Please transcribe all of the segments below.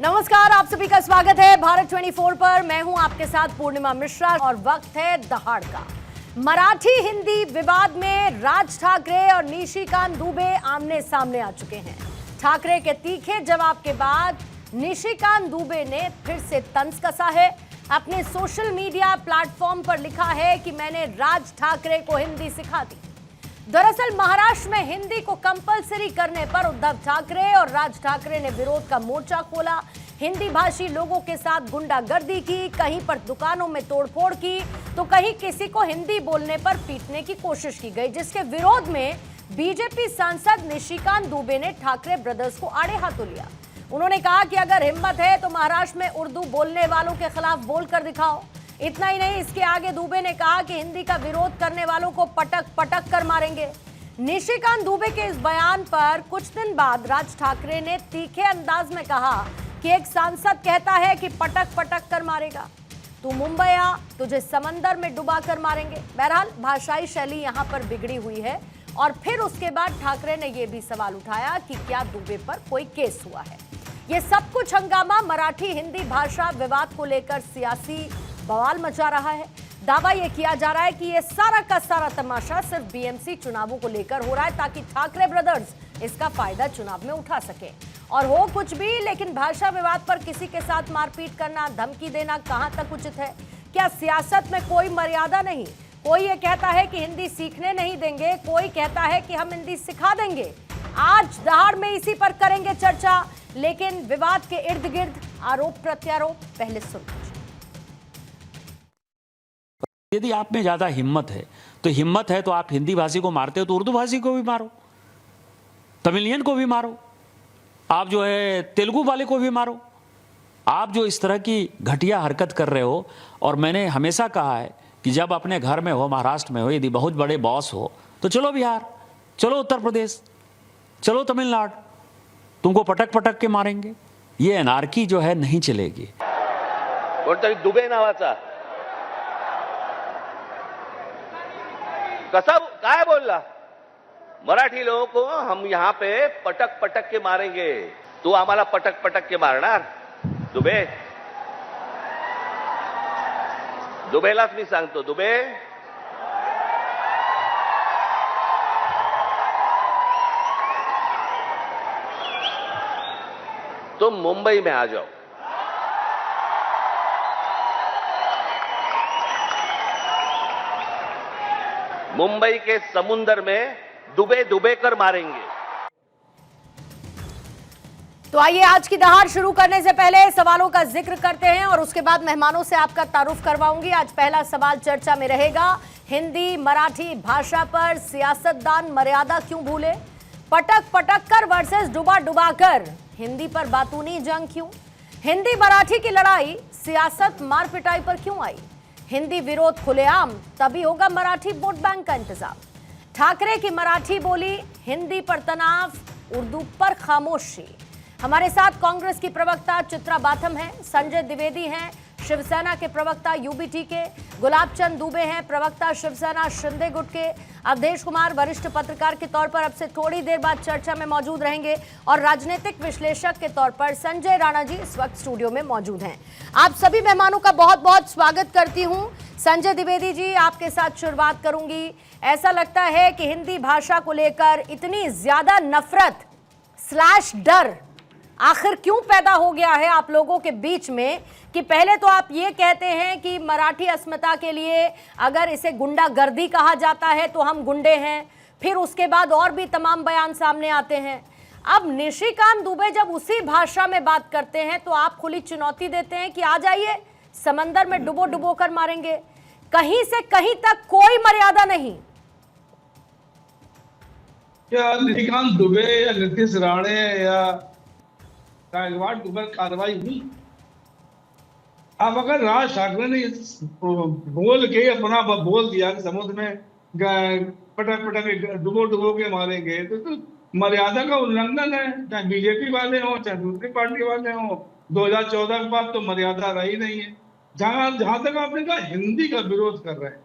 नमस्कार, आप सभी का स्वागत है भारत 24 पर। मैं हूं आपके साथ पूर्णिमा मिश्रा और वक्त है दहाड़ का। मराठी हिंदी विवाद में राज ठाकरे और निशिकांत दुबे आमने सामने आ चुके हैं। ठाकरे के तीखे जवाब के बाद निशिकांत दुबे ने फिर से तंज कसा है। अपने सोशल मीडिया प्लेटफॉर्म पर लिखा है कि मैंने राज ठाकरे को हिंदी सिखा दी। दरअसल महाराष्ट्र में हिंदी को कंपलसरी करने पर उद्धव ठाकरे और राज ठाकरे ने विरोध का मोर्चा खोला। हिंदी भाषी लोगों के साथ गुंडागर्दी की, कहीं पर दुकानों में तोड़फोड़ की, तो कहीं किसी को हिंदी बोलने पर पीटने की कोशिश की गई, जिसके विरोध में बीजेपी सांसद निशिकांत दुबे ने ठाकरे ब्रदर्स को आड़े हाथों लिया। उन्होंने कहा कि अगर हिम्मत है तो महाराष्ट्र में उर्दू बोलने वालों के खिलाफ बोलकर दिखाओ। इतना ही नहीं, इसके आगे दुबे ने कहा कि हिंदी का विरोध करने वालों को पटक पटक कर मारेंगे। निशिकांत दुबे के इस बयान पर कुछ दिन बाद राज ठाकरे ने तीखे अंदाज में कहा कि एक सांसद कहता है कि पटक पटक कर मारेगा, तू मुंबई आ, तुझे समंदर में डुबा कर मारेंगे। बहरहाल भाषाई शैली यहां पर बिगड़ी हुई है। और फिर उसके बाद ठाकरे ने यह भी सवाल उठाया कि क्या दुबे पर कोई केस हुआ है। यह सब कुछ हंगामा मराठी हिंदी भाषा विवाद को लेकर सियासी बवाल मचा रहा है। दावा यह किया जा रहा है कि यह सारा का सारा तमाशा सिर्फ बीएमसी चुनावों को लेकर हो रहा है, ताकि ठाकरे ब्रदर्स इसका फायदा चुनाव में उठा सके। और हो कुछ भी, लेकिन भाषा विवाद पर किसी के साथ मारपीट करना, धमकी देना कहां तक उचित है? क्या सियासत में कोई मर्यादा नहीं? कोई ये कहता है कि हिंदी सीखने नहीं देंगे, कोई कहता है कि हम हिंदी सिखा देंगे। आज दहाड़ में इसी पर करेंगे चर्चा, लेकिन विवाद के इर्द गिर्द आरोप प्रत्यारोप पहले सुन। यदि आप में ज्यादा हिम्मत है तो आप हिंदी भाषी को मारते हो तो उर्दू भाषी को भी मारो, तमिलियन को भी मारो, आप जो है तेलुगु वाले को भी मारो। आप जो इस तरह की घटिया हरकत कर रहे हो, और मैंने हमेशा कहा है कि जब अपने घर में हो, महाराष्ट्र में हो, यदि बहुत बड़े बॉस हो तो चलो बिहार, चलो उत्तर प्रदेश, चलो तमिलनाडु, तुमको पटक पटक के मारेंगे। ये एनार्की जो है नहीं चलेगी। कोणतरी दुबे नावाचा कसा काय बोलला, मराठी लोगों को हम यहाँ पे पटक पटक के मारेंगे, तू आम्हाला पटक पटक के मारणार? दुबे, दुबेलाच मी सांगतो, दुबे तुम मुंबई में आ जाओ, मुंबई के समुंदर में डूबे डूबे कर मारेंगे। तो आइए आज की दहाड़ शुरू करने से पहले सवालों का जिक्र करते हैं और उसके बाद मेहमानों से आपका तारुफ करवाऊंगी। आज पहला सवाल चर्चा में रहेगा, हिंदी मराठी भाषा पर सियासतदान मर्यादा क्यों भूले? पटक पटक कर वर्सेस डुबा डुबा कर, हिंदी पर बातूनी जंग क्यों? हिंदी मराठी की लड़ाई सियासत मार पिटाई पर क्यों आई? हिंदी विरोध खुलेआम, तभी होगा मराठी वोट बैंक का इंतजाम। ठाकरे की मराठी बोली, हिंदी पर तनाव, उर्दू पर खामोशी। हमारे साथ कांग्रेस की प्रवक्ता चित्रा बाथम हैं, संजय द्विवेदी हैं शिवसेना के प्रवक्ता यूबीटी के, गुलाब चंद दुबे हैं प्रवक्ता शिवसेना शिंदे गुट के, अवधेश कुमार वरिष्ठ पत्रकार के तौर पर अब से थोड़ी देर बाद चर्चा में मौजूद रहेंगे, और राजनीतिक विश्लेषक के तौर पर संजय राणा जी इस वक्त स्टूडियो में मौजूद हैं। आप सभी मेहमानों का बहुत बहुत स्वागत करती हूं। संजय द्विवेदी जी, आपके साथ शुरुआत करूंगी। ऐसा लगता है कि हिंदी भाषा को लेकर इतनी ज्यादा नफरत / डर आखिर क्यों पैदा हो गया है आप लोगों के बीच में, कि पहले तो आप ये कहते हैं कि मराठी अस्मिता के लिए अगर इसे गुंडागर्दी कहा जाता है तो हम गुंडे हैं, फिर उसके बाद और भी तमाम बयान सामने आते हैं। अब निशिकांत दुबे जब उसी भाषा में बात करते हैं तो आप खुली चुनौती देते हैं कि आ जाइए, समंदर में डुबो डुबो कर मारेंगे। कहीं से कहीं तक कोई मर्यादा नहीं। क्या निशिकांत दुबे या नीतीश राणे या गायकवाड़ के ऊपर कार्रवाई हुई? अब अगर राज ठाकरे ने बोल के अपना बोल दिया कि समुद्र में पटक पटक डुबो डुबो के मारेंगे, तो मर्यादा का उल्लंघन है। चाहे बीजेपी वाले हो, चाहे दूसरी पार्टी वाले हो, 2014 के बाद तो मर्यादा रही नहीं है। जहां तक आपने कहा हिंदी का विरोध कर रहे हैं,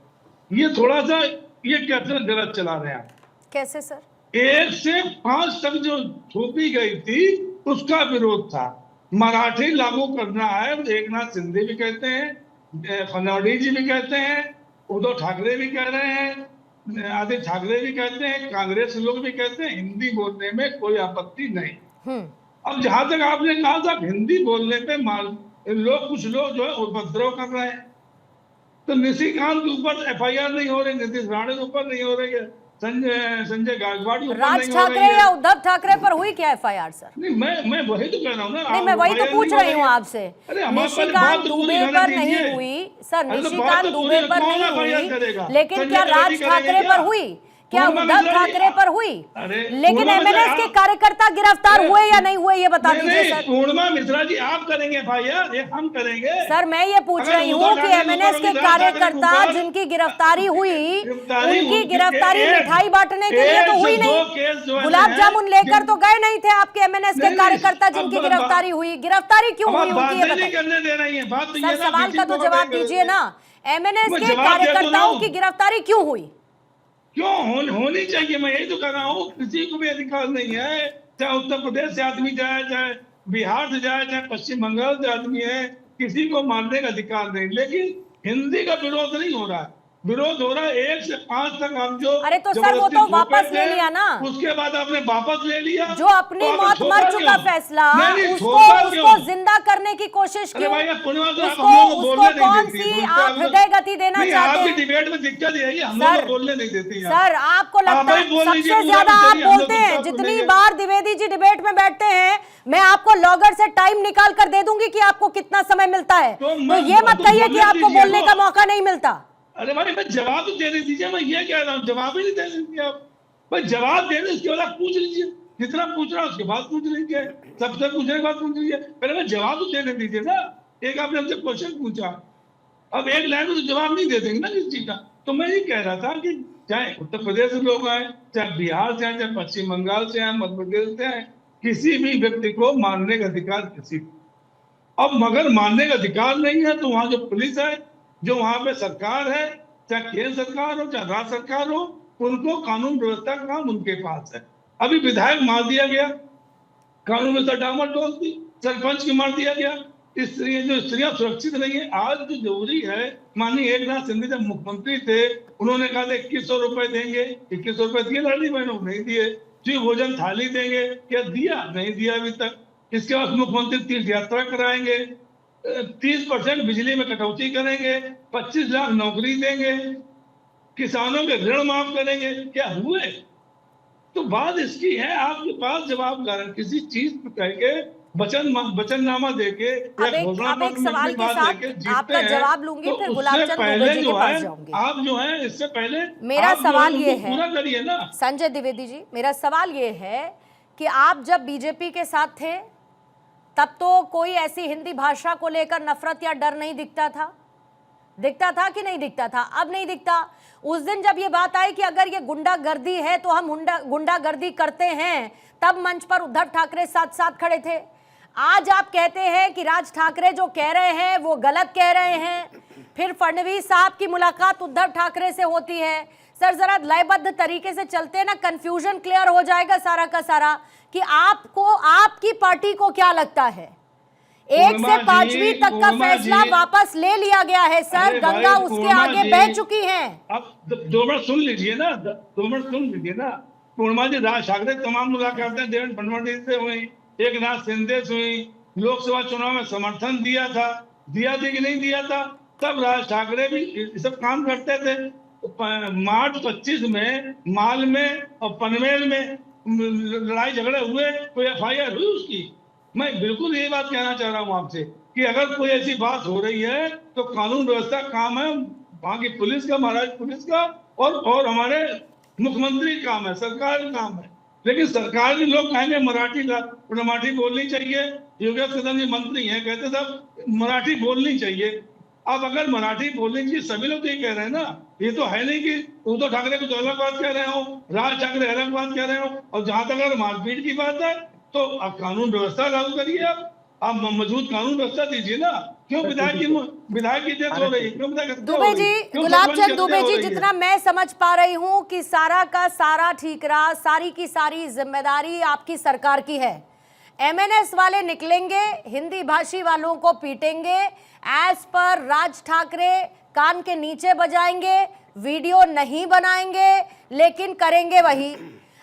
ये थोड़ा सा ये कैसे गलत चला रहे हैं आप? कैसे सर? 1 से 5 तक जो थोपी गई थी उसका विरोध था, मराठी लागू करना है। एक नाथ शिंदे भी कहते हैं, फडणवीस जी भी कहते हैं, उद्धव ठाकरे भी कह रहे हैं, आदित्य ठाकरे भी कहते हैं, कांग्रेस लोग भी कहते हैं हिंदी बोलने में कोई आपत्ति नहीं। अब जहां तक आपने कहा था हिंदी बोलने पे कुछ लोग जो है उपद्रव कर रहे हैं, तो निशिकांत के ऊपर एफआईआर नहीं हो रही, नीतीश राणे के ऊपर नहीं हो रही है, संजय गायकवाड़ के ऊपर राज नहीं हो रही ठाकरे है। या उद्धव ठाकरे पर हुई क्या एफआईआर सर? नहीं, मैं वही तो कह रहा हूँ ना। नहीं, मैं वही तो पूछ रही हूँ आपसे। निशिकांत तो दुबे पर नहीं हुई सर, निशिकांत दुबे पर नहीं हुई, लेकिन क्या राज ठाकरे पर हुई? क्या उद्धव ठाकरे पर हुई? लेकिन एमएनएस के कार्यकर्ता गिरफ्तार हुए या नहीं हुए, ये बता दीजिए सर। पूर्णिमा मिश्रा जी, आप करेंगे एफआईआर, ये हम करेंगे सर? मैं ये पूछ रही हूँ कि एमएनएस के कार्यकर्ता जिनकी गिरफ्तारी हुई, उनकी गिरफ्तारी मिठाई बांटने के लिए तो हुई नहीं, गुलाब जामुन लेकर तो गए नहीं थे आपके एमएनएस के कार्यकर्ता जिनकी गिरफ्तारी हुई। गिरफ्तारी क्यों हुई उनकी, ये बताइए सर। सवाल का तो जवाब दीजिए ना, एमएनएस के कार्यकर्ताओं की गिरफ्तारी क्यों हुई? क्यों होनी चाहिए? मैं यही तो कह रहा हूँ, किसी को भी अधिकार नहीं है, चाहे उत्तर प्रदेश से आदमी जाए, चाहे बिहार से जाए, चाहे पश्चिम बंगाल से आदमी है, किसी को मारने का अधिकार नहीं। लेकिन हिंदी का विरोध नहीं हो रहा है, विरोध हो रहा है 1 से 5 तक। हम जो अरे तो सर वो तो वापस ले लिया ना, उसके बाद आपने वापस ले लिया। जो अपनी मौत मर चुका फैसला, उसको जिंदा करने की कोशिश क्यों? उसको कौन सी आप हृदय गति देना चाहते हैं? डिबेट में दिक्कत यही है, हम लोग बोलने नहीं देते सर। आपको लगता है सबसे ज्यादा आप बोलते हैं? जितनी बार द्विवेदी जी डिबेट में बैठते हैं, मैं आपको लॉगर से टाइम निकाल कर दे दूंगी कि आपको कितना समय मिलता है, तो ये मत कहिए कि आपको बोलने का मौका नहीं मिलता। अरे भाई, मैं जवाब तो देने दीजिए, मैं ये कह रहा हूँ, जवाब ही नहीं देने दीजिए आप। भाई जवाब देने उसके बाद पूछ लीजिए, जितना पूछ रहा है उसके बाद पूछ लीजिए, सबसे पूछने के बाद पूछ लीजिए, पहले मैं जवाब तो देने दीजिए ना। एक आपने हमसे क्वेश्चन पूछा, अब एक लाइन में तो जवाब नहीं दे देंगे ना किसी चीज का। तो मैं ये कह रहा था कि चाहे उत्तर प्रदेश से लोग आए, चाहे बिहार से आए, चाहे पश्चिम बंगाल से आए, मध्य प्रदेश से आए, किसी भी व्यक्ति को मारने का अधिकार किसी को। अब मगर मारने का अधिकार नहीं है तो वहां जो पुलिस है, जो वहां पे सरकार है, चाहे केंद्र सरकार हो चाहे राज्य सरकार हो, उनको कानून व्यवस्था का काम उनके पास है। अभी विधायक मार दिया गया, कानून व्यवस्था डामाडोल थी, सरपंच की मार दिया गया, स्त्रियां सुरक्षित नहीं है। आज जो जरूरी है, माननीय एक नाथ शिंदे जब मुख्यमंत्री थे, उन्होंने कहा था 2100 रुपए देंगे, 2100 रुपए दिए लाडली बहनों, नहीं दिए। जी भोजन थाली देंगे, क्या दिया? नहीं दिया अभी तक। इसके बाद मुख्यमंत्री तीर्थ यात्रा कराएंगे, 30% बिजली में कटौती करेंगे, 25 लाख नौकरी देंगे, किसानों के ऋण माफ करेंगे, क्या हुए? तो बात इसकी है, आपके पास जवाब कारण किसी चीज पे कह के वचननामा देके आप एक सवाल के साथ आपका जवाब लूंगी, फिर गुलाबचंद दुबे जी के पास जाऊंगी। आप जो है इससे पहले मेरा सवाल ये है, पूरा करिए ना संजय द्विवेदी जी, मेरा सवाल ये है कि आप जब बीजेपी के साथ थे तब तो कोई ऐसी हिंदी भाषा को लेकर नफरत या डर नहीं दिखता था? दिखता था कि नहीं दिखता था? अब नहीं दिखता। उस दिन जब ये बात आई कि अगर ये गुंडागर्दी है तो हम गुंडागर्दी करते हैं, तब मंच पर उद्धव ठाकरे साथ साथ खड़े थे। आज आप कहते हैं कि राज ठाकरे जो कह रहे हैं वो गलत कह रहे हैं, फिर फडणवीस साहब की मुलाकात उद्धव ठाकरे से होती है। सर जरा लयबद्ध तरीके से चलते हैं ना, कंफ्यूजन क्लियर हो जाएगा सारा का सारा कि आपको, आपकी पार्टी को क्या लगता है। 1 से 5वीं तक का फैसला वापस ले लिया गया है सर, गंगा उसके आगे बह चुकी है। अब 2 मिनट सुन लीजिए ना, 2 मिनट सुन लीजिए ना। पूर्णिमा जी, राज ठाकरे तमाम मुलाकातें देवेंद्र फडणवीस से हुई, एक नाथ शिंदे से हुई, लोकसभा चुनाव में समर्थन दिया था कि नहीं दिया था, तब राज ठाकरे भी सब काम करते थे। मार्च 25 में माल में और पनवेल में लड़ाई झगड़े हुए, कोई एफआईआर हुई उसकी? मैं बिल्कुल यही बात कहना चाह रहा हूँ आपसे कि अगर कोई ऐसी बात हो रही है तो कानून व्यवस्था काम है वहां की पुलिस का, महाराष्ट्र पुलिस का, और हमारे मुख्यमंत्री काम है, सरकार का काम है। लेकिन सरकार के लोग कहेंगे मराठी बोलनी चाहिए। योगेश कदम जी मंत्री हैं, कहते सब मराठी बोलनी चाहिए। अब अगर मराठी बोलनी चाहिए, सभी लोग तो ये कह रहे हैं ना, ये तो है नहीं कि उद्धव ठाकरे कुछ अलग बात कह रहे हो, राज ठाकरे अलग बात कह रहे हो। और जहां तक अगर मारपीट की बात है तो अब कानून व्यवस्था लागू करिए, आप मजबूत कानून व्यवस्था दीजिए ना। क्यों विधायक की डेथ हो रही? क्यों विधायक? दुबे जी, गुलाबचंद दुबे जी, जितना मैं समझ पा रही हूँ कि सारा का सारा ठीकरा, सारी की सारी जिम्मेदारी आपकी सरकार की है। एमएनएस वाले निकलेंगे, हिंदी भाषी वालों को पीटेंगे, एज पर राज ठाकरे कान के नीचे बजाएंगे, वीडियो नहीं बनाएंगे, लेकिन करेंगे वही।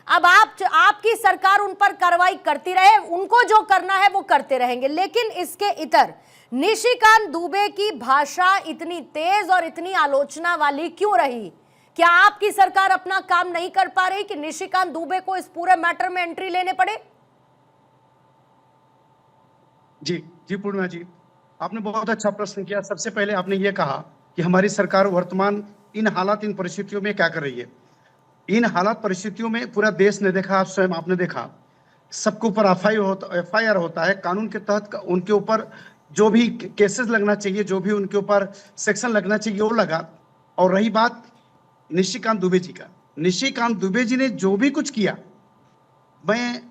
अब आपकी सरकार उन पर कार्रवाई करती रहे, उनको जो करना है वो करते रहेंगे, लेकिन इसके इतर निशिकांत दुबे की भाषा इतनी तेज और इतनी आलोचना वाली क्यों रही? क्या आपकी सरकार अपना काम नहीं कर पा रही कि निशिकांत दुबे को इस पूरे मैटर में एंट्री लेने पड़े? जी पूर्णिमा जी, आपने बहुत अच्छा प्रश्न किया। सबसे पहले आपने ये कहा कि हमारी सरकार वर्तमान इन हालात, इन परिस्थितियों में क्या कर रही है। इन हालात परिस्थितियों में पूरा देश ने देखा, आप स्वयं आपने देखा, सबके ऊपर एफआईआर होता है, कानून के तहत उनके ऊपर जो भी केसेस लगना चाहिए, जो भी उनके ऊपर सेक्शन लगना चाहिए वो लगा। और रही बात निशिकांत दुबे जी का, निशिकांत दुबे जी ने जो भी कुछ किया, मैं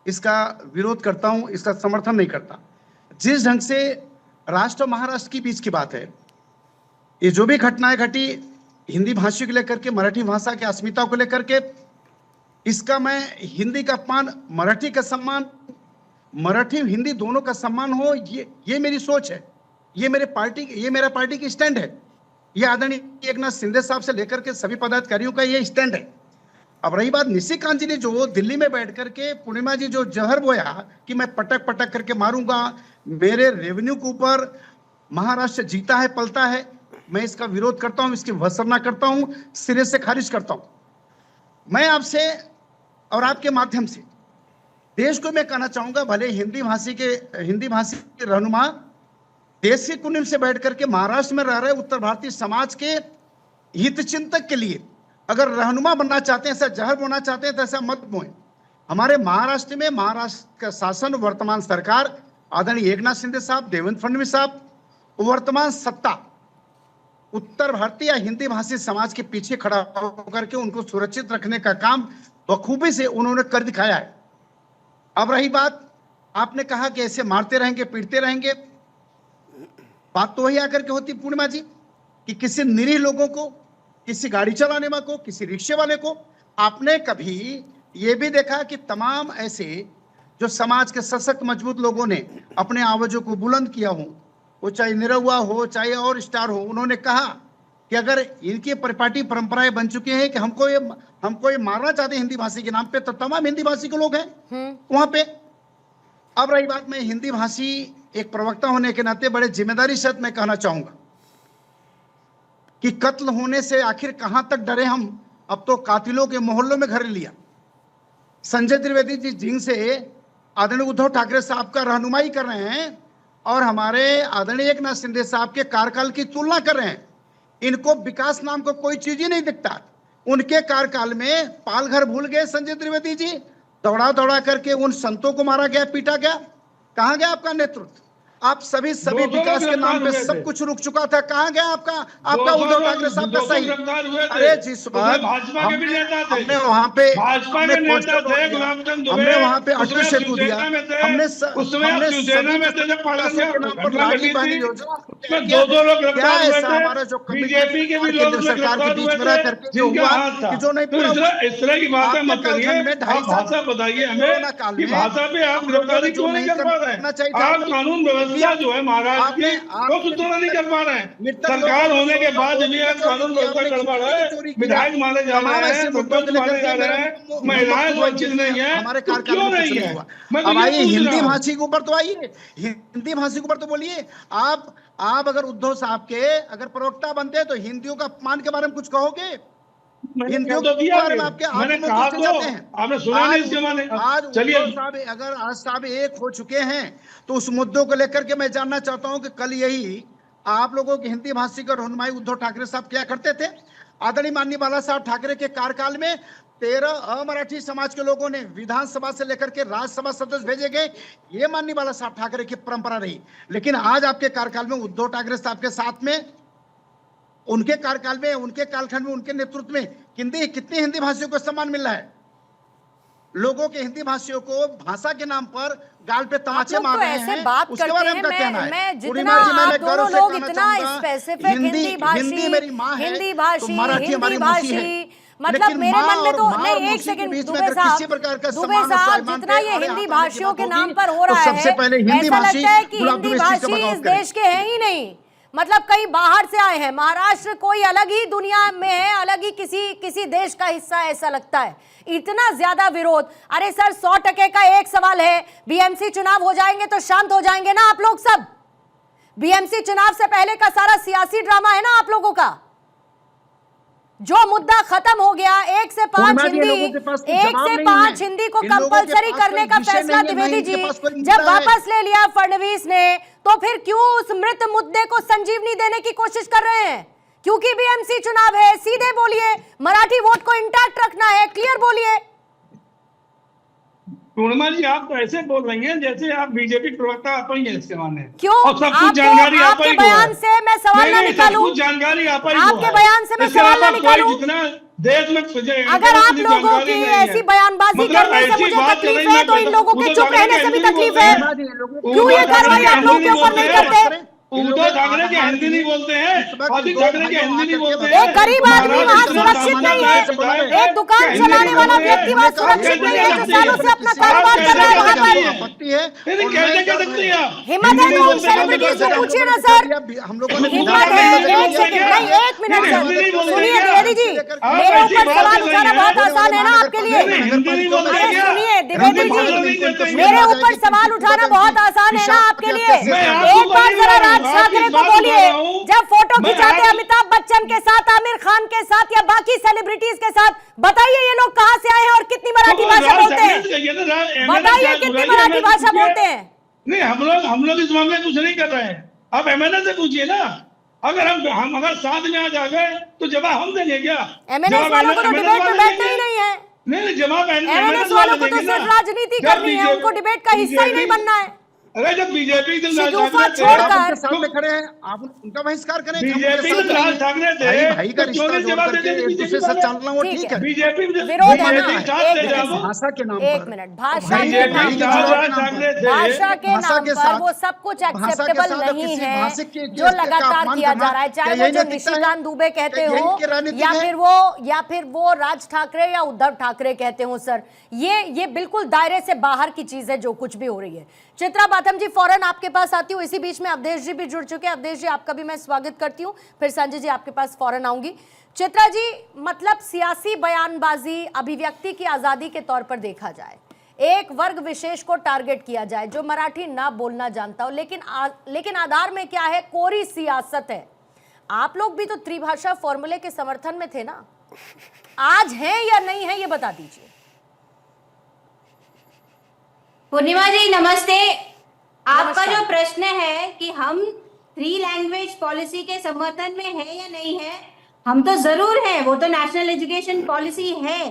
इसका विरोध करता हूं, इसका समर्थन नहीं करता। जिस ढंग से राष्ट्र महाराष्ट्र के बीच की बात है, ये जो भी घटनाएं घटी हिंदी भाषी को लेकर के, मराठी भाषा की अस्मिता को लेकर के, इसका मैं हिंदी का अपमान, मराठी का सम्मान, मराठी हिंदी दोनों का सम्मान हो, ये मेरी सोच है, ये मेरा पार्टी की स्टैंड है, ये आदरणीय एकनाथ शिंदे साहब से लेकर के सभी पदाधिकारियों का ये स्टैंड है। अब रही बात निशिकांत जी ने जो दिल्ली में बैठ करके, पूर्णिमा जी, जो जहर बोया कि मैं पटक पटक करके मारूंगा, मेरे रेवेन्यू के ऊपर महाराष्ट्र जीता है, पलता है, मैं इसका विरोध करता हूं, इसकी भर्त्सना करता हूं, सिरे से खारिज करता हूं। मैं आपसे और आपके माध्यम से देश को मैं कहना चाहूंगा, भले हिंदी भाषी के रहनुमा देश के कुनिल से बैठ करके महाराष्ट्र में रह रहे उत्तर भारतीय समाज के हित चिंतक के लिए अगर रहनुमा बनना चाहते हैं, ऐसा जहर बोना चाहते हैं तो ऐसा मत बोएं। हमारे महाराष्ट्र में महाराष्ट्र का शासन, वर्तमान सरकार, आदरणीय एकनाथ शिंदे साहब, देवेंद्र फडणवीस साहब, वर्तमान सत्ता उत्तर भारतीय या हिंदी भाषी समाज के पीछे खड़ा होकर के उनको सुरक्षित रखने का काम बखूबी से उन्होंने कर दिखाया है। अब रही बात, आपने कहा कि ऐसे मारते रहेंगे, पीटते रहेंगे, बात तो वही आकर के होती पूर्णिमा जी कि किसी निरीह लोगों को, किसी गाड़ी चलाने वाले को, किसी रिक्शे वाले को, आपने कभी ये भी देखा कि तमाम ऐसे जो समाज के सशक्त मजबूत लोगों ने अपने आवाजों को बुलंद किया हो, वो चाहे निरहुआ हो, चाहे और स्टार हो, उन्होंने कहा कि अगर इनकी परिपाटी परंपराएं बन चुकी हैं कि हमको ये मारना चाहते हैं हिंदी भाषी के नाम पे, तो तमाम हिंदी भाषी के लोग हैं वहां पे। अब रही बात, मैं हिंदी भाषी एक प्रवक्ता होने के नाते बड़े जिम्मेदारी से मैं कहना चाहूंगा कि कत्ल होने से आखिर कहां तक डरे हम, अब तो कातिलों के मोहल्लों में घर लिया। संजय त्रिवेदी जी जिन से आदरणीय उद्धव ठाकरे साहब का रहनुमाई कर रहे हैं और हमारे आदरणीय एकनाथ शिंदे साहब के कार्यकाल की तुलना कर रहे हैं, इनको विकास नाम को कोई चीज ही नहीं दिखता। उनके कार्यकाल में पालघर भूल गए संजय त्रिवेदी जी, दौड़ा दौड़ा करके उन संतों को मारा गया, पीटा गया। कहां गया आपका नेतृत्व? आप सभी विकास के नाम पे सब कुछ रुक चुका था, कहां गया आपका उद्धव ठाकरे साहब का सही? अरे जिस बार हमने वहां पे अटल सेतु दिया, हमने राजीव गांधी योजना, क्या ऐसा हमारा जो केंद्र सरकार के बीच में रह करके जो हुआ कि जो नहीं पूरा? इस तरह की बातें मत करिए, भाषा बताइए हमें कि भाषा पे आप गिरफ्तारी क्यों नहीं कर पा रहे हैं? आप कानून व्यवस्था जो है महाराष्ट्र की वो सुधारा नहीं कर पा रहे हैं। सरकार होने के बाद भी कानून व्यवस्था गड़बड़ है, विधायक मारे जा रहे हैं, सरपंच मारे जा रहे हैं, महिलाएं सुरक्षित नहीं है, क्यों नहीं है? अब आइए हिंदी भाषी के ऊपर तो आइए, हिंदी भाषी के ऊपर तो बोलिए। आप अगर उद्धव साहब के अगर प्रवक्ता बनते हैं तो हिंदियों का अपमान के बारे में कुछ कहोगे? हिंदियों के बारे में मैंने कहा तो आपने सुना नहीं इसके माने। आज चलिए, अगर आज साहब एक हो चुके हैं तो उस मुद्दों को लेकर के मैं जानना चाहता हूं कि कल यही आप लोगों की हिंदी भाषी का रहनुमाई उद्धव ठाकरे साहब क्या करते थे? आदरणीय माननीय बाला साहब ठाकरे के कार्यकाल में 13 अमराठी समाज के लोगों ने विधानसभा से लेकर के राज्यसभा सदस्य भेजे गए, ये माननीय बाला साहब ठाकरे की परंपरा रही। लेकिन आज आपके कार्यकाल में उद्धव ठाकरे साहब के साथ में, उनके कार्यकाल में, उनके कालखंड में, उनके नेतृत्व में कितनी हिंदी भाषियों को सम्मान मिल रहा है? लोगों के हिंदी भाषियों को भाषा के नाम पर गाल पे तमाचे मार रहे हैं, उसके बारे में क्या कहना है? मैं जितना आप दोनों लोग इतना स्पेसिफिक हिंदी भाषी, हिंदी मेरी माँ है, तो मराठी हमारी मौसी है। मतलब लेकिन मेरे माँ मन में और तो माँ और नहीं, एक मौसी के सेकंड बीच में दुबे अगर किसी प्रकार का दुबे सम्मान और साहब, स्वाभिमान जितना पे ये आड़े हिंदी हाथ आने की भाषियों बात के होगी, नाम पर हो तो रहा सबसे है, पहले हिंदी ऐसा भाषी लगता है कि गुलाब हिंदी दुबे इस चीज का भाषी बगावत इस करें। देश के हैं ही नहीं, मतलब कई बाहर से आए हैं। महाराष्ट्र कोई अलग ही दुनिया में है, अलग ही किसी देश का हिस्सा है, ऐसा लगता है। इतना ज्यादा विरोध। अरे सर, 100% का एक सवाल है, बीएमसी चुनाव हो जाएंगे तो शांत हो जाएंगे ना आप लोग सब? बीएमसी चुनाव से पहले का सारा सियासी ड्रामा है ना आप लोगों का। जो मुद्दा खत्म हो गया, 1 से 5 हिंदी को कंपलसरी करने का फैसला द्विवेदी जी जब वापस ले लिया फडणवीस ने, तो फिर क्यों उस मृत मुद्दे को संजीवनी देने की कोशिश कर रहे हैं? क्योंकि बीएमसी चुनाव है, सीधे बोलिए। मराठी वोट को इंटैक्ट रखना है, क्लियर बोलिए। पूर्णिमा जी, आप तो ऐसे बोल रही हैं जैसे आप बीजेपी प्रवक्ता आप ही हैं इसके माने। क्यों? और सब कुछ जानकारी आप आपके ही को है। बयान से मैं सवाल ना निकालूं? सब कुछ जानकारी आप ही को है। आपके बयान से मैं सवाल ना निकालूं? जितना देश में अगर आप लोगों की ऐसी बयानबाजी करने से मुझे तकलीफ है, तो इन लोगों के चुप रहने से भी तकलीफ है। क्यों ये कार्रवाई आप लोगों के ऊपर नहीं करते? उद्धव ठाकरे के हिंदी नहीं बोलते हैं, आदित्य ठाकरे के हिंदी नहीं बोलते हैं। एक गरीब आदमी वहाँ सुरक्षित नहीं है, एक दुकान चलाने वाला व्यक्ति वहाँ सुरक्षित नहीं है, जो सालों से अपना कारोबार कर रहा है वहाँ पर। कैसे कह सकती हैं? हिम्मत है तो उन सेलिब्रिटीज से पूछिए ना सर, हम लोगों ने हिम्मत है? एक सेकंड नहीं, 1 मिनट सर, सुनिए द्विवेदी जी, मेरे ऊपर सवाल उठाना बहुत आसान है ना आपके लिए। अरे सुनिए द्विवेदी जी, मेरे ऊपर सवाल उठाना बहुत आसान है ना आपके लिए। एक बार जरा राज ठाकरे को बोलिए, जब फोटो खिंचाते अमिताभ बच्चन के साथ, आमिर खान के साथ या बाकी सेलिब्रिटीज के साथ, बताइए ये लोग कहां से आए हैं और कितनी मराठी भाषा बोलते हैं? बताइए कितनी मराठी भाषा बोलते हैं? नहीं, हम लोग इस मामले में कुछ नहीं कर रहे हैं। आप एमएनएस से पूछिए ना। अगर हम अगर साथ में आ जाए तो जवाब हम देंगे क्या? एमएनएस वालों को तो डिबेट में बैठना ही नहीं है। नहीं, जवाब एमएनएस वालों को तो सिर्फ राजनीति करनी है, उनको डिबेट का हिस्सा ही नहीं बनना है। अरे जब बीजेपी छोड़कर सामने खड़े हैं, आप उनका बहिष्कार करें। बीजेपी राज ठाकरे थे, भाई का रिश्ता जोड़ करके एक दूसरे से चलना वो ठीक है। बीजेपी विरोध है ना? भाषा के नाम एक पर, मिनट, भाषा के नाम पर वो सब कुछ एक्सेप्टेबल नहीं है जो लगातार किया जा रहा है, चाहे वो जो निशिकांत दुबे कहते हो या फिर वो राज ठाकरे या उद्धव ठाकरे कहते हो। सर, ये बिल्कुल दायरे से बाहर की चीज है जो कुछ भी हो रही है। चित्रा बाथम जी, फौरन आपके पास आती हूँ। इसी बीच में अवधेश जी भी जुड़ चुके हैं। अवधेश जी, आपका भी मैं स्वागत करती हूँ। फिर संजय जी आपके पास फौरन आऊंगी। चित्रा जी, मतलब सियासी बयानबाजी अभिव्यक्ति की आजादी के तौर पर देखा जाए, एक वर्ग विशेष को टारगेट किया जाए जो मराठी ना बोलना जानता हो, लेकिन आधार में क्या है? कोरी सियासत है। आप लोग भी तो त्रिभाषा फॉर्मूले के समर्थन में थे ना, आज है या नहीं है ये बता दीजिए। पूर्णिमा जी नमस्ते। आपका जो प्रश्न है कि हम 3 लैंग्वेज पॉलिसी के समर्थन में है या नहीं है, हम तो जरूर हैं, वो तो नेशनल एजुकेशन पॉलिसी है।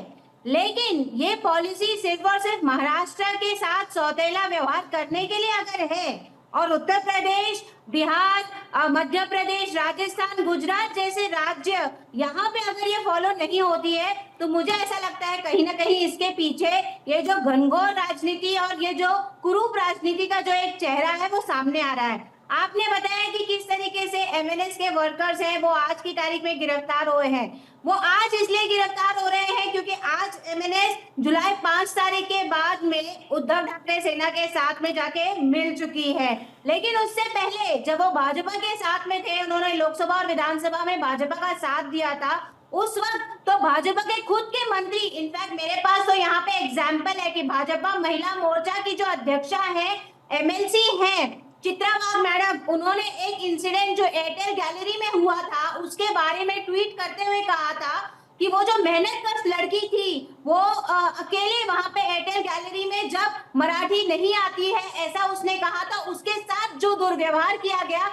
लेकिन ये पॉलिसी सिर्फ और सिर्फ महाराष्ट्र के साथ सौतेला व्यवहार करने के लिए अगर है, और उत्तर प्रदेश, बिहार, मध्य प्रदेश, राजस्थान, गुजरात जैसे राज्य यहाँ पे अगर ये फॉलो नहीं होती है, तो मुझे ऐसा लगता है कहीं ना कहीं इसके पीछे ये जो घनघोर राजनीति और ये जो कुरूप राजनीति का जो एक चेहरा है वो सामने आ रहा है। आपने बताया कि किस तरीके से एमएनएस के वर्कर्स हैं वो आज की तारीख में गिरफ्तार हुए हैं। वो आज इसलिए गिरफ्तार हो रहे हैं क्योंकि आज एमएनएस जुलाई 5 तारीख के बाद में उद्धव ठाकरे सेना के साथ में जाके मिल चुकी है। लेकिन उससे पहले जब वो भाजपा के साथ में थे, उन्होंने लोकसभा और विधानसभा में भाजपा का साथ दिया था, उस वक्त तो भाजपा के खुद के मंत्री, इनफैक्ट मेरे पास तो यहाँ पे एग्जाम्पल है कि भाजपा महिला मोर्चा की जो अध्यक्षा है, एमएलसी है चित्रा वाघ मैडम, उन्होंने एक इंसिडेंट जो एयरटेल गैलरी में हुआ था उसके बारे में ट्वीट करते हुए कहा था कि वो जो मेहनतकश लड़की थी वो अकेले वहां पे एयरटेल गैलरी में जब मराठी नहीं आती है ऐसा उसने कहा था, उसके साथ जो दुर्व्यवहार किया गया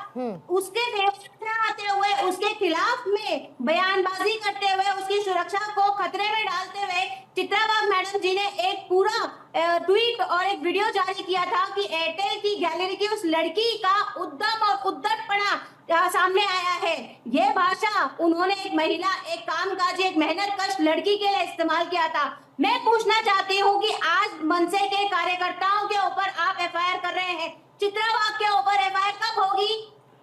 उसके फेवर आते हुए उसके खिलाफ में बयानबाजी करते हुए उसकी सुरक्षा को खतरे में डालते हुए चित्रा वाघ मैडम जी ने एक पूरा ट्वीट और एक वीडियो जारी किया था कि एयरटेल की गैलरी की उस लड़की का उद्यम और उद्दटपना सामने आया है। ये भाषा उन्होंने एक महिला, एक कामकाजी, एक मेहनतकश लड़की के लिए इस्तेमाल किया था। मैं पूछना चाहती हूँ कि आज मनसे के कार्यकर्ताओं के ऊपर आप एफआईआर कर रहे हैं, चित्रा वाघ के ऊपर एफआईआर कब होगी?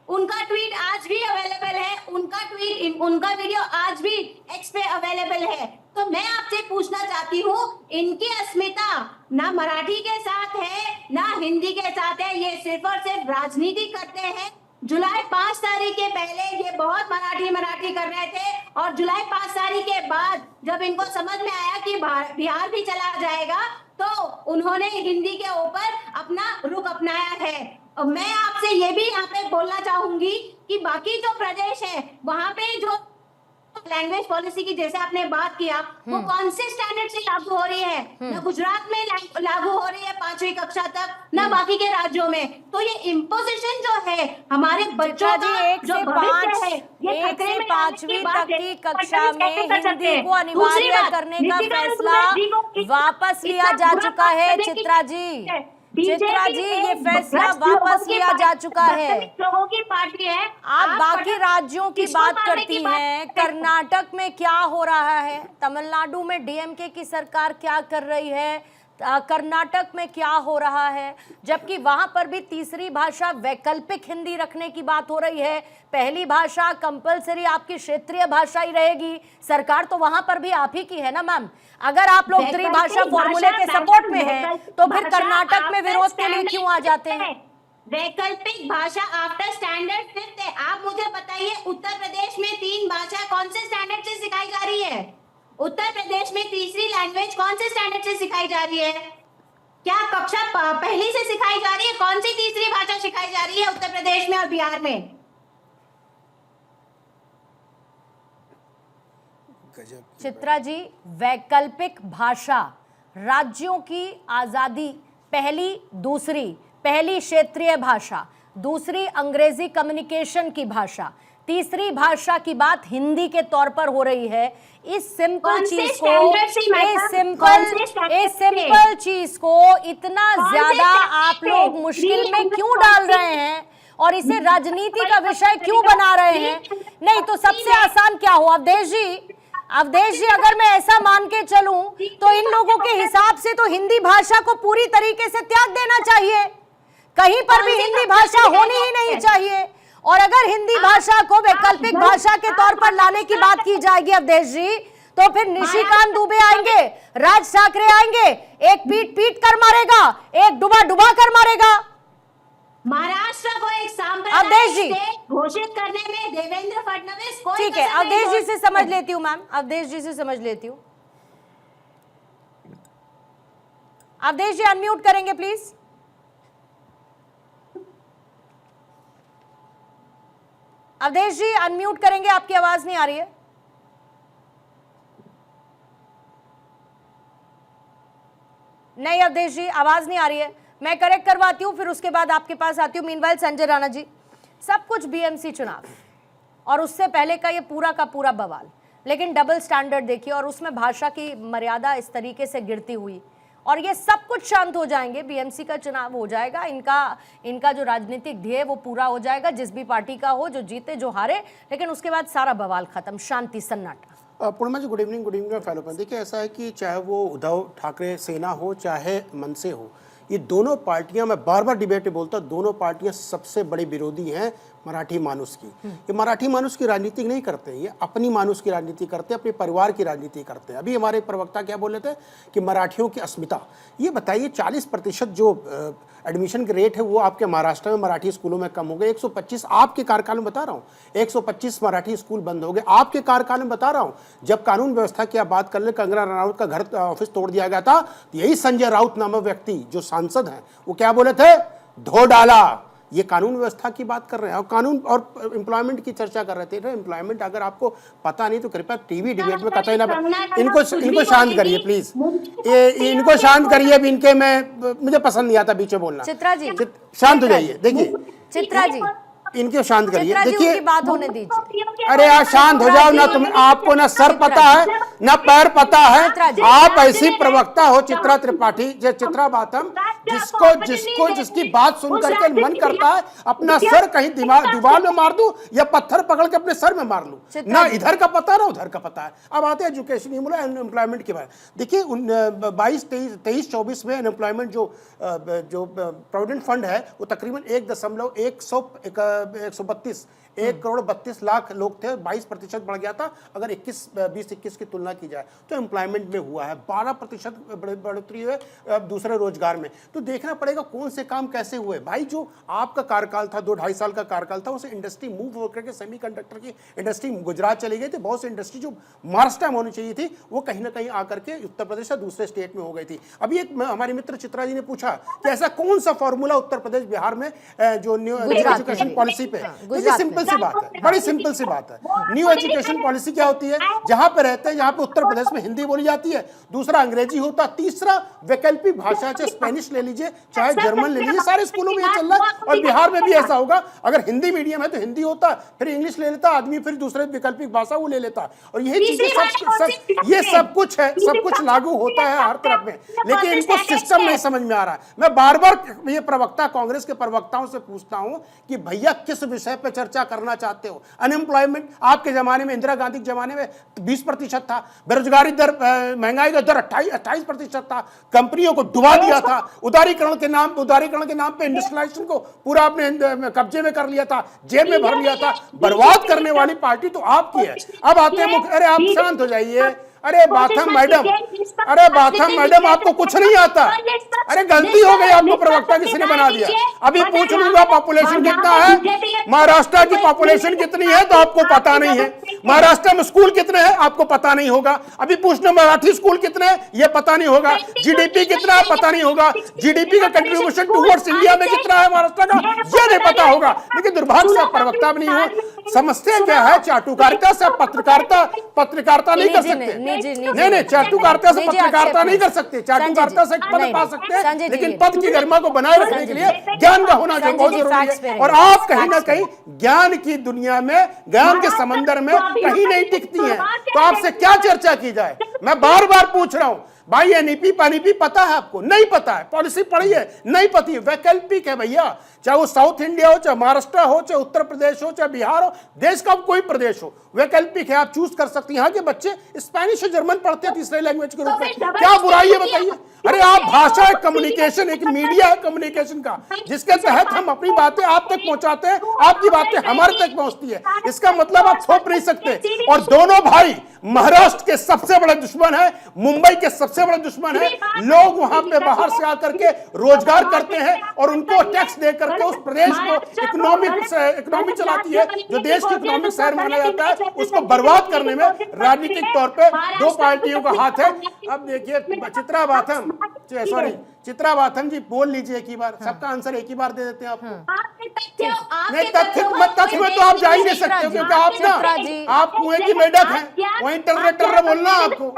उनका ट्वीट आज भी अवेलेबल है, उनका उनका ट्वीट, उनका वीडियो आज भी एक्स पे अवेलेबल है। तो मैं आपसे पूछना चाहती हूँ, इनकी अस्मिता ना मराठी के साथ है ना हिंदी के साथ है, ये सिर्फ और सिर्फ राजनीति करते हैं। जुलाई 5 तारीख के पहले ये बहुत मराठी कर रहे थे, और जुलाई 5 तारीख के बाद जब इनको समझ में आया कि बिहार भी चला जाएगा, तो उन्होंने हिंदी के ऊपर अपना रुख अपनाया है। और मैं आपसे ये भी यहाँ पे बोलना चाहूंगी कि बाकी जो प्रदेश है वहां पे जो लैंग्वेज पॉलिसी की जैसे आपने बात किया, वो कौन से स्टैंडर्ड से लागू हो रही है? ना गुजरात में लागू हो रही है 5वीं कक्षा तक, ना बाकी के राज्यों में। तो ये इम्पोजिशन जो है हमारे बच्चों जी, का 1 जो से भविष्य है, 5 ये 1 खतरे से में 5वीं बात तक है। की और कक्षा कैसे में कर सकते हिंदी हैं? को दूसरी अनिवार्य बात, करने का निशिकांत फैसला दुबे जी को वापस लिया इतना जा बुरा चुका है। करने की- चित्रा जी, बीजेपी चित्रा जी, ये एक फैसला भ्रष्ट लोगों वापस की लिया जा चुका है। बदतमीज लोगों की पार्टी है। आप बाकी पटक- राज्यों की किसको बात मारने करती की बात हैं, करते हैं? कर्नाटक में क्या हो रहा है, तमिलनाडु में डीएमके की सरकार क्या कर रही है, कर्नाटक में क्या हो रहा है, जबकि वहां पर भी तीसरी भाषा वैकल्पिक हिंदी रखने की बात हो रही है। पहली भाषा कंपलसरी आपकी क्षेत्रीय भाषा ही रहेगी। सरकार तो वहां पर भी आप ही की है ना मैम। अगर आप लोग त्रिभाषा फॉर्मूले के सपोर्ट में हैं, तो फिर कर्नाटक में विरोध के लिए क्यों आ जाते हैं? वैकल्पिक भाषा आफ्टर स्टैंडर्ड 5th है। आप मुझे बताइए, उत्तर प्रदेश में 3 भाषा कौन से स्टैंडर्ड से सिखाई जा रही है? उत्तर प्रदेश में तीसरी लैंग्वेज कौन से स्टैंडर्ड से सिखाई जा रही है? क्या कक्षा पहली से सिखाई जा रही है? कौन सी तीसरी भाषा सिखाई जा रही है उत्तर प्रदेश में और बिहार में? चित्रा जी, वैकल्पिक भाषा, राज्यों की आजादी, पहली क्षेत्रीय भाषा, दूसरी अंग्रेजी कम्युनिकेशन की भाषा, तीसरी भाषा की बात हिंदी के तौर पर हो रही है। इस सिंपल चीज को इतना ज्यादा आप लोग मुश्किल में क्यों डाल रहे हैं और इसे राजनीति का विषय क्यों बना रहे हैं? नहीं तो सबसे आसान क्या हो अवधेश जी, अगर मैं ऐसा मान के चलूं तो इन लोगों के हिसाब से तो हिंदी भाषा को पूरी तरीके से त्याग देना चाहिए। कहीं पर भी हिंदी भाषा होनी ही नहीं चाहिए। और अगर हिंदी भाषा को वैकल्पिक भाषा के तौर पर लाने की बात की जाएगी अवधेश जी, तो फिर निशिकांत दुबे आएंगे, राज ठाकरे आएंगे, एक पीट कर मारेगा, एक डुबा कर मारेगा। महाराष्ट्र को एक अवधेश जी, सांप्रदायिक स्टेट घोषित करने में देवेंद्र फडणवीस कोई ठीक है, कसर नहीं अवधेश जी से छोड़ते। समझ लेती हूँ मैम, अवधेश जी से समझ लेती हूँ। अवधेश जी अनम्यूट करेंगे प्लीज। अवधेश जी अनम्यूट करेंगे, आपकी आवाज नहीं आ रही है। नहीं अवधेश जी, आवाज नहीं आ रही है। मैं करेक्ट करवाती हूँ, फिर उसके बाद आपके पास आती हूँ। मीनवाइल संजय राणा जी, सब कुछ बीएमसी चुनाव और उससे पहले का ये पूरा का पूरा बवाल, लेकिन डबल स्टैंडर्ड देखिए और उसमें भाषा की मर्यादा इस तरीके से गिरती हुई, और ये सब कुछ शांत हो जाएंगे। बीएमसी का चुनाव हो जाएगा, इनका जो राजनीतिक ध्येय वो पूरा हो जाएगा, जिस भी पार्टी का हो, जो जीते जो हारे, लेकिन उसके बाद सारा बवाल खत्म, शांति सन्नाटा। पूर्णिमा जी गुड इवनिंग फैलो पर। देखिए ऐसा है कि चाहे वो उद्धव ठाकरे सेना हो चाहे मनसे हो, ये दोनों पार्टियां, मैं बार बार डिबेट में बोलता हूँ, दोनों पार्टियां सबसे बड़ी विरोधी हैं मराठी मानुस की। ये मराठी मानुस की राजनीति नहीं करते हैं, ये अपनी मानुस की राजनीति करते हैं, अपने परिवार की राजनीति करते हैं। अभी हमारे प्रवक्ता क्या बोले थे कि मराठियों की अस्मिता, ये बताइए 40% जो एडमिशन के रेट है वो आपके महाराष्ट्र में मराठी स्कूलों में कम हो गए। 125 आपके कार्यकाल में बता रहा हूँ, 125 मराठी स्कूल बंद हो गए आपके कार्यकाल में बता रहा हूँ। जब कानून व्यवस्था की आप बात कर ले, कंगना रनावत का घर ऑफिस तोड़ दिया गया था, तो यही संजय राउत नामक व्यक्ति जो सांसद हैं वो क्या बोले थे, धो डाला। ये कानून व्यवस्था की बात कर रहे हैं और कानून और एम्प्लॉयमेंट की चर्चा कर रहे थे। एम्प्लॉयमेंट अगर आपको पता नहीं तो कृपया टीवी डिबेट में कतई ना, इनको शांत करिए प्लीज, ये इनको शांत करिए। अब इनके मुझे पसंद नहीं आता बीच में बोलना। चित्रा जी शांत हो जाइए। देखिए चित्रा जी, इनके शांत करिए। चित्रा जी, देखिए उनकी बात होने दीजिए। अरे यार शांत हो जाओ ना, तुम आपको ना सर पता है ना पैर पता है। आप ऐसी प्रवक्ता हो चित्रा त्रिपाठी, चित्रा बातम, जिसकी बात सुन करके मन करता है अपना सर कहीं दीवार में मार दूं या पत्थर पकड़ के अपने सर में मार लूं। ना इधर का पता है ना उधर का पता है। अब आते हैं एजुकेशन एम्प्लॉयमेंट के बारे। देखिए 22-23-24 में अनएम्प्लॉयमेंट जो प्रोविडेंट फंड है वो तकरीबन 1.132 1 करोड़ 32 लाख लोग थे, 22% बढ़ गया था अगर 20-21 की तुलना की जाए। तो एम्प्लॉयमेंट में हुआ है 12% बढ़ोतरी हुई है दूसरे रोजगार में। तो देखना पड़ेगा कौन से काम कैसे हुए भाई। जो आपका कार्यकाल था 2-2.5 साल का कार्यकाल था, उसे इंडस्ट्री मूव होकर के सेमीकंडक्टर की इंडस्ट्री गुजरात चली गई थी। बहुत सी इंडस्ट्री जो महाराष्ट्र में होनी चाहिए थी वो कहीं ना कहीं आकर के उत्तर प्रदेश या दूसरे स्टेट में हो गई थी। अभी एक हमारे मित्र चित्रा जी ने पूछा कि ऐसा कौन सा फॉर्मूला उत्तर प्रदेश बिहार में जो न्यू एजुकेशन पॉलिसी पे, देखिए सिंपल सी बात है, बड़ी सिंपल सी बात है। न्यू एजुकेशन पॉलिसी क्या होती है, जहां पे रहते हैं, जहां पे उत्तर प्रदेश में हिंदी बोली जाती है, दूसरा अंग्रेजी होता, तीसरा वैकल्पिक भाषा, चाहे स्पेनिश ले लीजिए चाहे जर्मन ले लीजिए, सारे स्कूलों में ये चल रहा है। और बिहार में भी ऐसा होगा, अगर हिंदी मीडियम है तो हिंदी होता, फिर इंग्लिश ले लेता आदमी, फिर दूसरे वैकल्पिक भाषा वो ले लेता। और यही चीजें ये सब कुछ है, सब कुछ लागू होता है हर तरफ में, लेकिन इनको सिस्टम नहीं समझ में आ रहा है। मैं बार बार ये प्रवक्ता, कांग्रेस के प्रवक्ताओं से पूछता हूं कि भैया किस विषय पर चर्चा करना चाहते हो। अनएम्प्लॉयमेंट आपके जमाने में, इंदिरा गांधी के जमाने में 20% था, बेरोजगारी दर, महंगाई का दर 28% था, कंपनियों को डुबा दिया था, उदारीकरण के नाम पे इंडस्ट्रियलाइजेशन को पूरा अपने कब्जे में कर लिया था, जेब में भर लिया था। बर्बाद करने वाली पार्टी तो आपकी है। अब आते हैं अरे आप शांत हो जाइए। अरे बाथम मैडम आपको कुछ नहीं आता। अरे गलती हो गई, आपको प्रवक्ता किसी ने बना दिया। अभी पूछ लूंगा पॉपुलेशन कितना है, महाराष्ट्र की पॉपुलेशन कितनी है तो आपको पता नहीं है। महाराष्ट्र में स्कूल कितने हैं आपको पता नहीं होगा। अभी पूछना मराठी स्कूल कितने हैं ये पता नहीं होगा। जीडीपी कितना है पता नहीं होगा। जीडीपी का कंट्रीब्यूशन टुवर्ड्स इंडिया में कितना है महाराष्ट्र का ये नहीं पता होगा। लेकिन दुर्भाग्य से प्रवक्ता भी नहीं हो। समस्या क्या है, चाटुकारिता से पत्रकारिता नहीं कर सकते। नहीं, चाटुकारिता से पत्रकारिता नहीं कर सकते। चाटुकारिता से पद पा सकते हैं, लेकिन पद की गरिमा को बनाए रखने के लिए ज्ञान का होना बहुत जरूरी है। और आप कहीं ना कहीं ज्ञान की दुनिया में, ज्ञान के समंदर में कहीं नहीं टिकती हैं, तो आपसे क्या चर्चा की जाए। मैं बार बार पूछ रहा हूं भाई, एनईपी पानीपी पता है आपको? नहीं पता है। पॉलिसी पढ़ी है? नहीं पता है। वैकल्पिक है भैया, चाहे वो साउथ इंडिया हो, चाहे महाराष्ट्र हो, चाहे उत्तर प्रदेश हो, चाहे बिहार हो, देश का कोई प्रदेश हो, वैकल्पिक है। आप चूज कर सकते हैं। यहाँ के बच्चे स्पेनिश और जर्मन पढ़ते हैं तीसरे लैंग्वेज के रूप में, क्या बुराई है बताइए। अरे आप भाषा है, कम्युनिकेशन, एक मीडिया है कम्युनिकेशन का, जिसके तहत हम अपनी बातें आप तक पहुंचाते हैं, आपकी बातें हमारे तक पहुंचती है। इसका मतलब आप थोप नहीं सकते। और दोनों भाई महाराष्ट्र के सबसे बड़े दुश्मन है, मुंबई के सबसे बड़े दुश्मन है। लोग वहां पे बाहर से आकर के रोजगार करते हैं और उनको टैक्स दे करके उस प्रदेश को इकोनॉमी चलाती है, जो देश की इकोनॉमिक शहर माना जाता है, उसको बर्बाद करने में राजनीतिक तौर पे दो पार्टियों का हाथ है। अब देखिए चित्रा बाथम जी बोल लीजिए एक ही बार, सबका आंसर एक ही बार दे देते हैं आपको। नहीं, तथ्य में तो आप जा ही नहीं सकते, क्योंकि आप कुएं की मेढक हैं। वहीं टर्र बोलना आपको।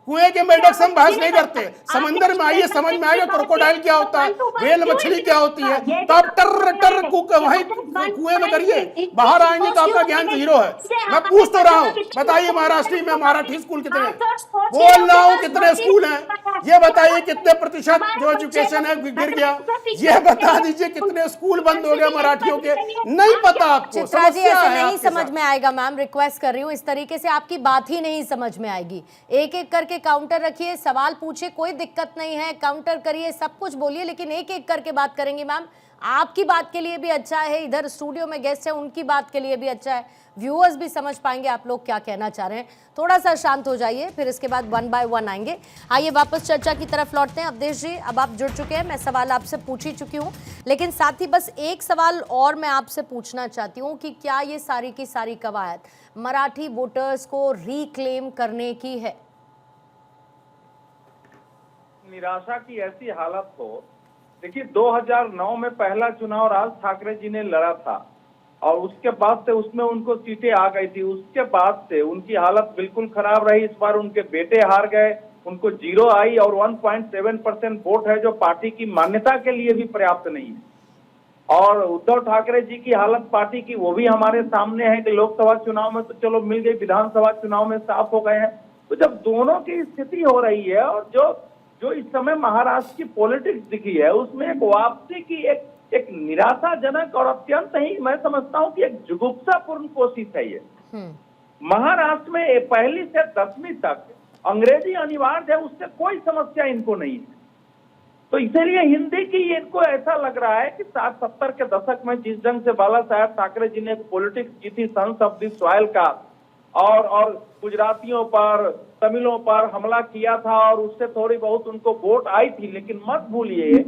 कुएं के मेढक से हम बहस नहीं करते। समंदर में आइए, समझ में आएगा क्रोकोडाइल क्या होता है, व्हेल मछली क्या होती है। तो आप टर्र वहीं कुएं में करिए, बाहर आएंगे तो आपका ज्ञान जीरो है। मैं पूछ तो रहा हूँ, बताइए महाराष्ट्र में मराठी स्कूल कितने हैं? बोल रहा हूँ कितने स्कूल हैं, ये बताइए कितने प्रतिशत जो एजुकेशन है गिर गया, ये बता दीजिए कितने स्कूल बंद हो गए मराठियों के, नहीं पता आपको। चित्रा जी ऐसे नहीं समझ में आएगा मैम, रिक्वेस्ट कर रही हूँ, इस तरीके से आपकी बात ही नहीं समझ में आएगी। एक एक करके काउंटर रखिए, सवाल पूछिए, कोई दिक्कत नहीं है, काउंटर करिए, सब कुछ बोलिए, लेकिन एक एक करके बात करेंगे मैम। आपकी बात के लिए भी अच्छा है, इधर स्टूडियो में गेस्ट है उनकी बात के लिए भी अच्छा है, व्यूअर्स भी समझ पाएंगे आप लोग क्या कहना चाह रहे हैं। थोड़ा सा शांत हो जाइए, फिर इसके बाद 1 बाय 1 आएंगे। आइए वापस चर्चा की तरफ लौटते हैं। अवधेश जी, अब आप जुड़ चुके हैं, मैं सवाल आपसे पूछ ही चुकी हूँ, लेकिन साथ ही बस एक सवाल और मैं आपसे पूछना चाहती हूँ कि क्या ये सारी की सारी कवायद मराठी वोटर्स को रिक्लेम करने की है? निराशा की ऐसी हालत हो, देखिए 2009 में पहला चुनाव राज ठाकरे जी ने लड़ा था और उसके बाद से उसमें उनको सीटें आ गई थी। उसके बाद से उनकी हालत बिल्कुल खराब रही। इस बार उनके बेटे हार गए, उनको 0 आई और 1.7% वोट है, जो पार्टी की मान्यता के लिए भी पर्याप्त नहीं है। और उद्धव ठाकरे जी की हालत पार्टी की वो भी हमारे सामने है कि लोकसभा चुनाव में तो चलो मिल गई, विधानसभा चुनाव में साफ हो गए हैं। तो जब दोनों की स्थिति हो रही है और जो इस समय महाराष्ट्र की पॉलिटिक्स दिखी है, उसमें एक वापसी की एक निराशाजनक और अत्यंत ही मैं समझता हूं कि एक जुगुप्सापूर्ण कोशिश है ये। महाराष्ट्र में पहली से 10वीं तक अंग्रेजी अनिवार्य है, उससे कोई समस्या इनको नहीं है। तो इसीलिए हिंदी की इनको ऐसा लग रहा है कि 60-70 के दशक में जिस ढंग से बाला साहेब ठाकरे जी ने पॉलिटिक्स की थी, सन्स ऑफ द सॉइल का, और गुजरातियों पर, तमिलों पर हमला किया था और उससे थोड़ी बहुत उनको वोट आई थी। लेकिन मत भूलिए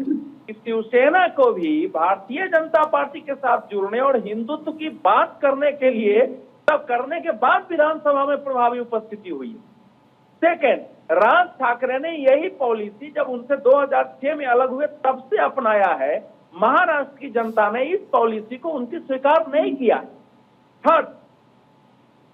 कि शिवसेना को भी भारतीय जनता पार्टी के साथ जुड़ने और हिंदुत्व की बात करने के लिए, तब करने के बाद विधानसभा में प्रभावी उपस्थिति हुई है। सेकेंड, राज ठाकरे ने यही पॉलिसी जब उनसे 2006 में अलग हुए तब से अपनाया है। महाराष्ट्र की जनता ने इस पॉलिसी को उनकी स्वीकार नहीं किया। थर्ड,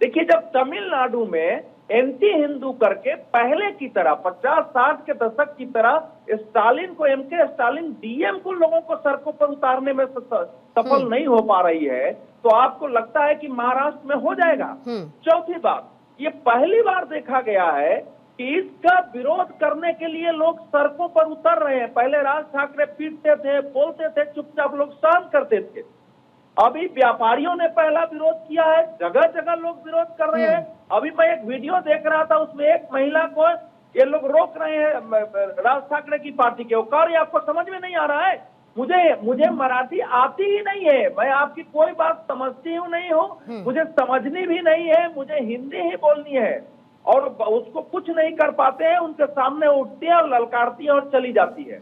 देखिए, जब तमिलनाडु में एंटी हिंदू करके पहले की तरह 50-60 के दशक की तरह स्टालिन को, एमके स्टालिन डीएम को, लोगों को सड़कों पर उतारने में सफल नहीं हो पा रही है, तो आपको लगता है कि महाराष्ट्र में हो जाएगा? चौथी बात, ये पहली बार देखा गया है कि इसका विरोध करने के लिए लोग सड़कों पर उतर रहे हैं। पहले राज ठाकरे पीटते थे, बोलते थे, चुपचाप लोग शांत करते थे। अभी व्यापारियों ने पहला विरोध किया है, जगह जगह लोग विरोध कर रहे हैं। अभी मैं एक वीडियो देख रहा था, उसमें एक महिला को ये लोग रोक रहे हैं राज ठाकरे की पार्टी के। कार्य आपको समझ में नहीं आ रहा है? मुझे मराठी आती ही नहीं है, मैं आपकी कोई बात समझती हूँ नहीं हूँ, मुझे समझनी भी नहीं है, मुझे हिंदी ही बोलनी है, और उसको कुछ नहीं कर पाते हैं। उनके सामने उठती है और ललकारती है और चली जाती है।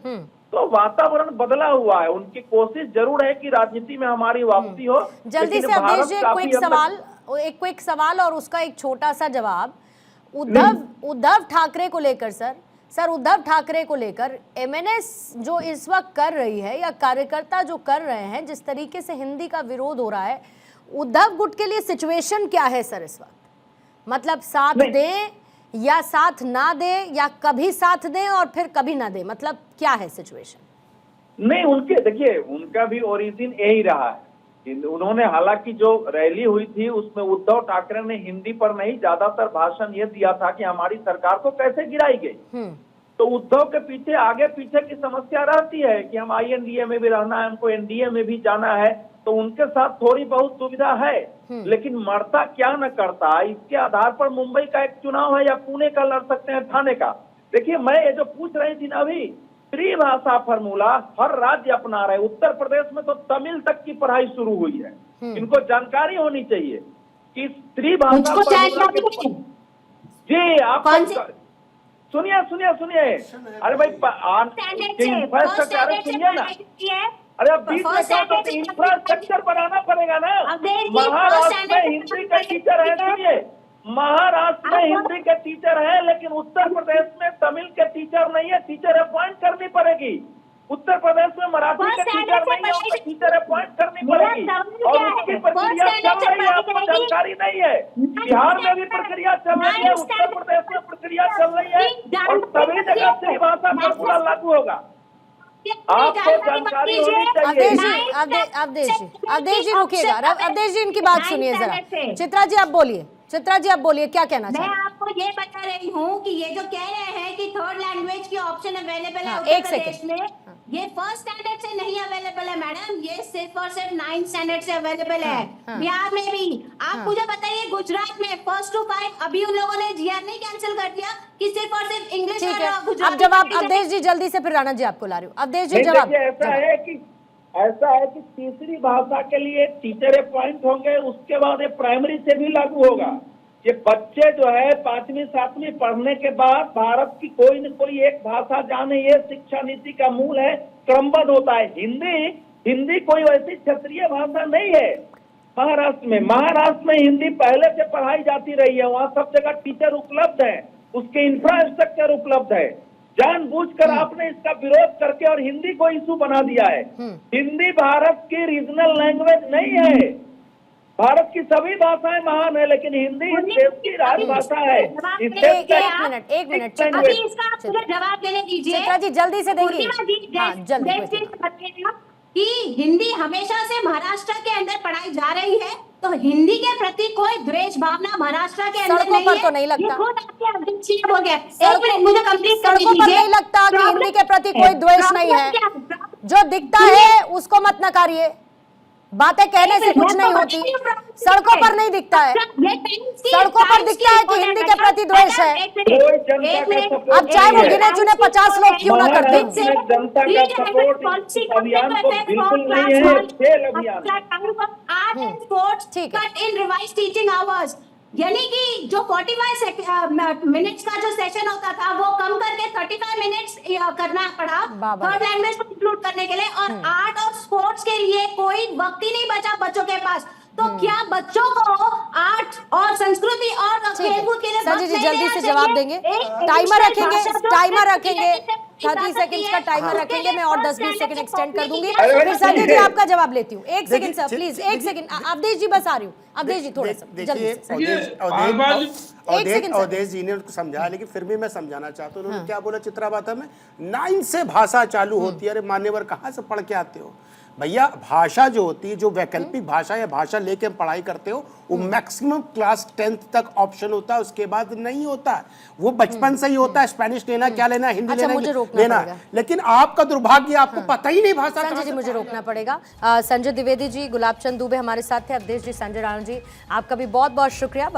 तो वातावरण बदला हुआ है। उनकी कोशिश जरूर है कि राजनीति में हमारी वापसी हो। जल्दी से अवधेश जी एक क्विक सवाल और उसका एक छोटा सा जवाब। उद्धव ठाकरे को लेकर सर उद्धव ठाकरे को लेकर एमएनएस जो इस वक्त कर रही है, या कार्यकर्ता जो कर रहे हैं, जिस तरीके से हिंदी का विरोध हो रहा है, उद्धव गुट के लिए सिचुएशन क्या है सर इस वक्त? मतलब साथ दे या साथ ना दे, या कभी साथ दें और फिर कभी ना दे, मतलब क्या है सिचुएशन? नहीं, उनके देखिए, उनका भी ओरिजिन यही रहा है। उन्होंने, हालांकि जो रैली हुई थी उसमें उद्धव ठाकरे ने हिंदी पर नहीं, ज्यादातर भाषण ये दिया था कि हमारी सरकार को कैसे गिराई गई। तो उद्धव के पीछे आगे पीछे की समस्या रहती है कि हम INDA में भी रहना है, हमको NDA में भी जाना है, तो उनके साथ थोड़ी बहुत दुविधा है। लेकिन मरता क्या न करता, इसके आधार पर मुंबई का एक चुनाव है या पुणे का लड़ सकते हैं, ठाणे का। देखिए, मैं ये जो पूछ रही थी ना अभी, त्रिभाषा फार्मूला हर राज्य अपना रहे। उत्तर प्रदेश में तो तमिल तक की पढ़ाई शुरू हुई है। इनको जानकारी होनी चाहिए कि त्रिभाषा फार्मूला जी, आप सुनिए। अरे भाई, इंफ्रास्ट्रक्चर सुनिए ना। अरे अब बीच में क्या, तो इंफ्रास्ट्रक्चर बनाना पड़ेगा ना। महाराष्ट्र में हिंदी का टीचर है, सुनिए, महाराष्ट्र में हिंदी के टीचर है, लेकिन उत्तर प्रदेश में तमिल के टीचर नहीं है, टीचर अपॉइंट करनी पड़ेगी। उत्तर प्रदेश में मराठी के टीचर नहीं है, टीचर अपॉइंट करनी पड़ेगी, और उसकी प्रक्रिया चल रही है, आपको जानकारी नहीं है। बिहार में भी प्रक्रिया चल रही है, उत्तर प्रदेश में प्रक्रिया चल रही है, और सभी जगह से भाषा फार्मूला लागू होगा। आपको जानकारी होनी चाहिए। अवधेश जी रुकिएगा, अवधेश जी इनकी बात सुनिए जरा। चित्रा जी आप बोलिए, क्या कहना चाहते हैं? मैं आपको ये बता रही हूँ कि ये जो कह रहे हैं कि थर्ड लैंग्वेज की ऑप्शन अवेलेबल है उत्तर प्रदेश में, ये फर्स्ट स्टैंडर्ड से नहीं अवेलेबल है मैडम, ये सिर्फ और सिर्फ 9th स्टैंडर्ड से अवेलेबल है। बिहार में भी आप मुझे बताइए, गुजरात में 1st to 5 अभी उन लोगों ने GR नहीं कैंसिल कर दिया कि सिर्फ और सिर्फ इंग्लिश और गुजराती। अब जवाब अवधेश जी जल्दी से, फिर राणा जी आपको ला रही हूँ। अवधेश जी जवाब। ऐसा है कि तीसरी भाषा के लिए टीचर अपॉइंट होंगे, उसके बाद ये प्राइमरी से भी लागू होगा। ये बच्चे जो है 5वीं 7वीं पढ़ने के बाद भारत की कोई न कोई एक भाषा जाने, ये शिक्षा नीति का मूल है, क्रमबद्ध होता है। हिंदी कोई वैसी क्षेत्रीय भाषा नहीं है। महाराष्ट्र में हिंदी पहले से पढ़ाई जाती रही है, वहाँ सब जगह टीचर उपलब्ध है, उसके इंफ्रास्ट्रक्चर उपलब्ध है। जानबूझकर आपने इसका विरोध करके और हिंदी को इशू बना दिया है। हिंदी भारत की रीजनल लैंग्वेज नहीं है। भारत की सभी भाषाएं महान है, लेकिन हिंदी इस देश की राजभाषा है। एक मिनट अभी इसका आप मुझे जवाब देने दीजिए। चित्रा जी जल्दी से देंगी। कि हिंदी हमेशा से महाराष्ट्र के अंदर पढ़ाई जा रही है, तो हिंदी के प्रति कोई द्वेष भावना महाराष्ट्र के अंदर नहीं है। तो नहीं लगता, हो गया। एक मिनट मुझे कंप्लीट करने सड़कों पर नहीं लगता कि हिंदी के प्रति कोई द्वेष नहीं है। जो दिखता है उसको मत नकारिए। बातें कहने से कुछ नहीं होती, सड़कों पर नहीं दिखता है, सड़कों पर दिखता है कि हिंदी के प्रति द्वेष है। अब चाहे वो गिने चुने 50 लोग क्यों ना करते हो। जनता का सपोर्ट इस अभियान को बिल्कुल नहीं है, खेल अभियान। ठीक है। इन रिवाइज टीचिंग आवर्स, यानी कि जो 45 मिनट्स का जो सेशन होता था वो कम करके 35 मिनट्स करना पड़ा थर्ड लैंग्वेज को इंक्लूड करने के लिए, और आर्ट और स्पोर्ट्स के लिए कोई वक्त ही नहीं बचा बच्चों के पास। तो क्या बच्चों को आर्ट और संस्कृति और खेलकूद के लिए संजय जी जल्दी से जवाब देंगे, टाइमर रखेंगे, 30 सेकंड्स का टाइमर रखेंगे, मैं और 10-20 सेकंड एक्सटेंड कर दूंगी। फिर संजय जी आपका जवाब लेती हूँ। 1 second sir please, 1 second. Avadhesh ji बस आ रही हूँ, अवधेश जी थोड़ा सा जल्दी से। अवधेश जी ने उनको समझाया, लेकिन फिर भी मैं समझाना चाहता हूँ। उन्होंने क्या बोला चित्राबाता में 9 से भाषा चालू होती है। अरे मान्यवर कहाँ से पढ़ के आते हो भैया? भाषा जो होती है, जो वैकल्पिक भाषा या भाषा लेके हम पढ़ाई करते हो, वो मैक्सिमम क्लास 10th तक ऑप्शन होता है, उसके बाद नहीं होता। वो बचपन से ही होता है, स्पेनिश लेना क्या लेना, हिंदी लेना। लेकिन आपका दुर्भाग्य, आपको पता ही नहीं भाषा। संजय जी मुझे रोकना पड़ेगा। संजय द्विवेदी जी, गुलाबचंद दुबे हमारे साथ थे, अवधेश जी, संजय राणा जी, आपका भी बहुत बहुत शुक्रिया।